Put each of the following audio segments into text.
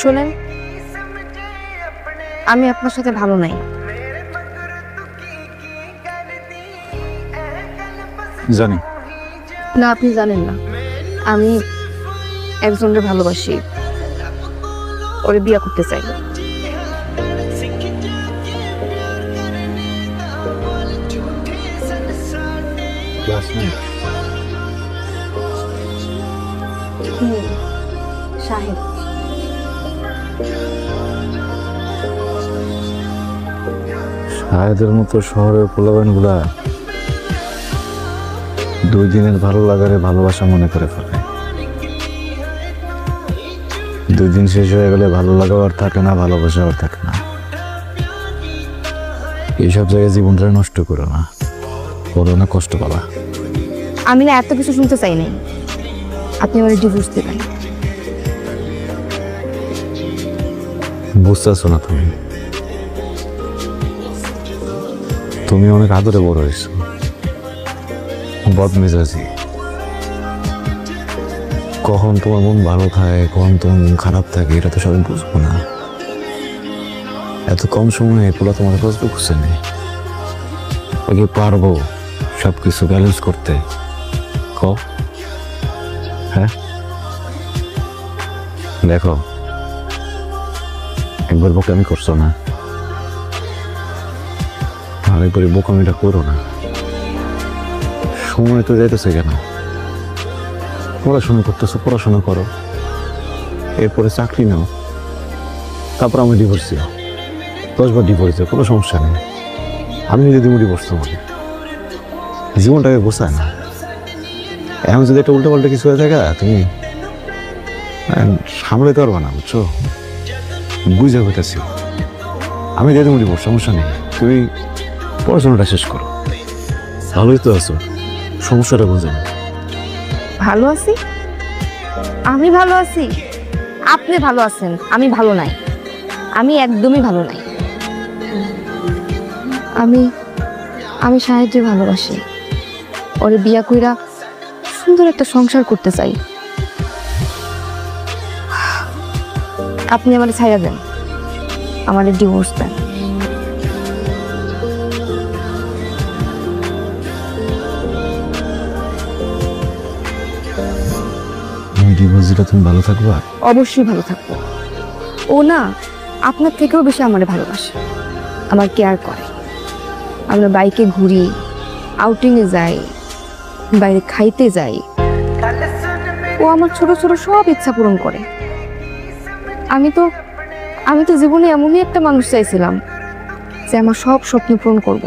শোনেন, আমি আপনার সাথে ভালো নাই। জানি না, আপনি জানেন না। আমি একজনকে ভালোবাসি, ওরে বিয়ে করতে চাই। শাহিদ। শাহেদের মতো শহরের পোলাবান গুলা 2 দিনের ভালো লাগারে ভালোবাসা মনে করে ফেলে। 2 দিন শেষ হয়ে গেলে ভালো লাগাও আর থাকে না, ভালোবাসা আর থাকে না। এইসব জায়গায় জীবনটা নষ্ট করো না, করো না কষ্ট পাবা। আমি না এত কিছু শুনতে চাই নাই, আপনি আমার ডিভোর্স দেবেন। বুঝতেছো না তুমি? তুমি অনেক আদরে বড় হয়েছো, বদমেজাজি। কখন তোমার মন ভালো থাকে, কখন তোমার মন খারাপ থাকে, এটা তো সবাই বুঝবো না। এত কম সময়ে এগুলো তোমার বুঝতে খুঁজছে নেই। ওকে পারবো সবকিছু ব্যালেন্স করতে? হ্যাঁ দেখো, একবার বোকামি করছো না, আরেকবার বোকামিটা করো না। সময় তো যাইতেছে কেন? পড়াশোনা করতেছো, পড়াশোনা করো, এরপরে চাকরি নাও, তারপর আমি ডিভোর্স দিও। 10 বার ডিভোর্স দিও, কোনো সমস্যা নেই। আমি যদি তুমি ডিভোর্স তোমাকে জীবনটাকে গোছায় না। এখন যদি একটা উল্টো পাল্টা কিছু হয়ে থাকে, তুমি সামলাতে পারবা না, বুঝছো? বুঝে হইতেছি আমি দিয়ে তুমি ডিভোর্স, সমস্যা নেই। তুমি পড়াশোনাটা শেষ করো, ভালোই তো আছো, সমস্যাটা বুঝে না। ভালো আছি? আমি ভালো আছি? আপনি ভালো আছেন, আমি ভালো নাই। আমি একদমই ভালো নাই। আমি শাহেদকে ভালোবাসি, ওরে বিয়া কইরা সুন্দর একটা সংসার করতে চাই। আপনি আমারে ছাইড়া দেন, আমারে ডিভোর্স দেন। ডিভোর্স দিলে তুমি ভালো থাকবা? অবশ্যই ভালো থাকবো। ও না আপনার থেকেও বেশি আমারে ভালোবাসে, আমার কেয়ার করে। আমরা বাইকে ঘুরি, আউটিংয়ে যাই, বাইরে খাইতে যাই। ও আমার ছোট ছোট সব ইচ্ছা পূরণ করে। আমি তো জীবনে এমনই একটা মানুষ চাইছিলাম যে আমার সব স্বপ্ন পূরণ করব।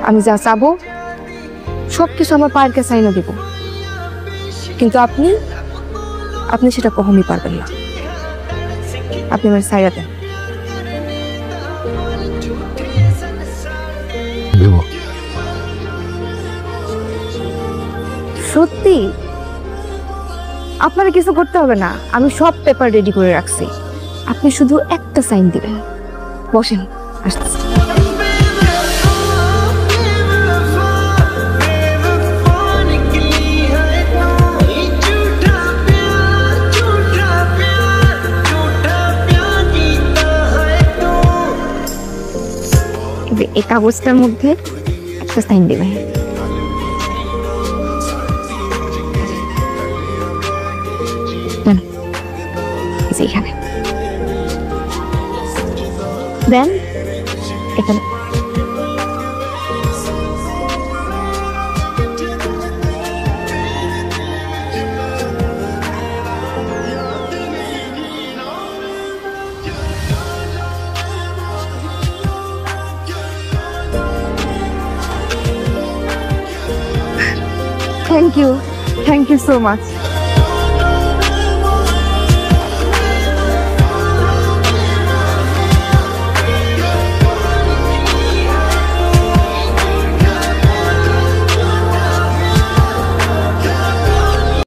আমি যা চাবো সব কিছু আমার পায়ের কাছে আইনা দেব, কিন্তু আপনি সেটা কখনই পারবেন না। আপনি আমার ছাইড়া দেন। সত্যি আপনার কিছু করতে হবে না, আমি সব পেপার রেডি করে রাখছি। আপনি শুধু একটা সাইন দিবেন। বসেন, আসতেছি। এই কাগজটার মধ্যে একটা সাইন দেবেন। এখানে দেন, এখানে। Thank you so much.